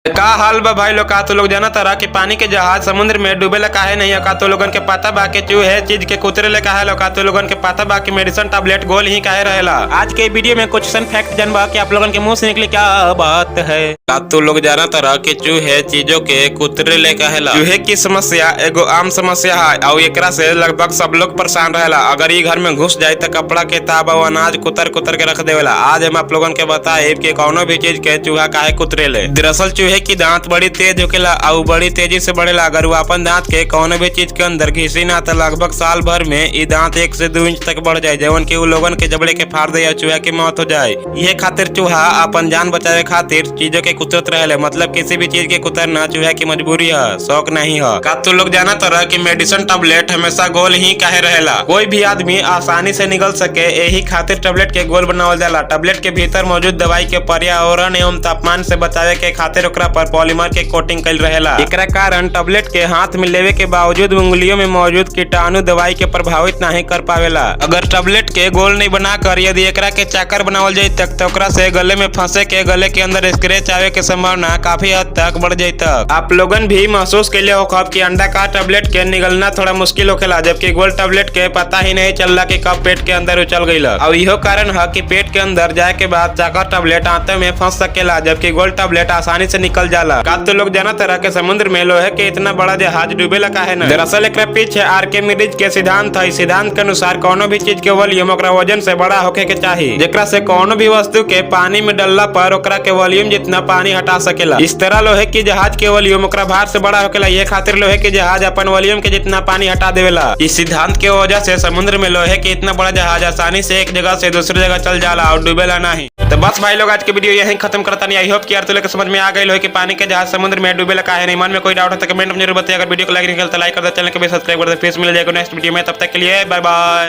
का हाल बा भाई लोग। का तो लोग जाना तारा कि पानी के जहाज समुद्र में डूबेला काहे नहीं है। का तो लोगन के पता बा कि चूहे चीज के कुतरे काहे लो। का तो लोगन के पता बा कि मेडिसिन टैबलेट गोल ही काहे रहेला। आज के वीडियो में कुछ सन फैक्ट जानबा कि आप लोगन के मुंह से निकले क्या बात है। का तो लोग जाना तारा कि चूहे चीजों के कुतरे काहेला। चूहे की समस्या एगो आम समस्या है और एकरा से लगभग सब लोग परेशान रहेला। अगर ये घर में घुस जाए तो कपड़ा के ताब और अनाज कुतर कुतर के रख देवेला। आज हम आप लोगन के बताए कि कौनो भी चीज के चूहा काहे कुतरेले। दरअसल चूहे की दांत बड़ी तेज होकेला और बड़ी तेजी से बढ़ेला। अगर वो अपन दांत के कौनो भी चीज के अंदर घिसी ना तो लगभग साल भर में ये दांत 1 से 2 इंच तक बढ़ जाए, जवन की वो लोगन के जबड़े के फाड़ दे या चूहा की मौत हो जाए। ये खातिर चूहा अपन जान बचावे खातिर चीजों के कुतरत रहेले। मतलब किसी भी चीज के कुतरना चूहा की मजबूरी है, शौक नहीं है। का तू लोग जाना तरह की मेडिसिन टैबलेट हमेशा गोल ही काहे रहेला। कोई भी आदमी आसानी से निगल सके यही खातिर टैबलेट के गोल बनावल जाला। टैबलेट के भीतर मौजूद दवाई के पर्यावरण एवं तापमान से बचावे के खातिर ओकरा पर पॉलीमर के कोटिंग कइल रहेला। एकरा कारण टैबलेट के हाथ में लेवे के बावजूद उंगलियों में मौजूद कीटाणु दवाई के प्रभावित नहीं कर पावेला। अगर टैबलेट के गोल नहीं बनाकर यदि एकरा के चाकर बनावल जाए तक तो ओकरा से गले में फंसे के गले के अंदर स्क्रैच आवे के संभावना काफी हद तक बढ़ जाए। आप लोगन भी महसूस कैले हो कब कि अंडा का टैबलेट के निगलना थोड़ा मुश्किल होखेला, जबकि गोल टैबलेट के पता ही नहीं चलला कि कब पेट के अंदर उछल गईल। और इहो कारण है कि पेट के अंदर जाए के बाद चाकर टैबलेट आंतों में फंस सकेला, जबकि गोल टैबलेट आसानी से निकल जाला। का तो लोग जाना तरह के समुद्र में लोहे के इतना बड़ा जहाज डूबेला काहे ना। दरअसल एकरा पीछे आर्किमिडीज के सिद्धांत है। सिद्धांत के अनुसार कोनो भी चीज के वॉल्यूम ओकरा वजन से बड़ा होके के चाहिए, जेकरा से कोनो भी वस्तु के पानी में डलला पर ओकरा के वॉल्यूम जितना पानी हटा सकेला। इस तरह लोहे की जहाज के वॉल्यूम ओकरा भार से बड़ा होकेला। ये खातिर लोहे के जहाज अपन वॉल्यूम के जितना पानी हटा देवेला। इस सिद्धांत के वजह से समुद्र में लोहे के इतना बड़ा जहाज आसानी से एक जगह से दूसरी जगह चल जाला और डूबेला नहीं। तो बस भाई लोग आज के वीडियो यहीं खत्म करता नहीं। आई होप कि यार तुम लोग समझ में आ गई लोहे के पानी के जहाज समुद्र में डूबेला काहे नहीं। मन में कोई डाउट है तो कमेंट में जरूर बताइए। अगर वीडियो को लाइक नहीं करता लाइक कर दे, चैनल को भी सब्सक्राइब कर दे। फिर मिल जाएगा नेक्स्ट वीडियो में, तब तक के लिए बाय बाय।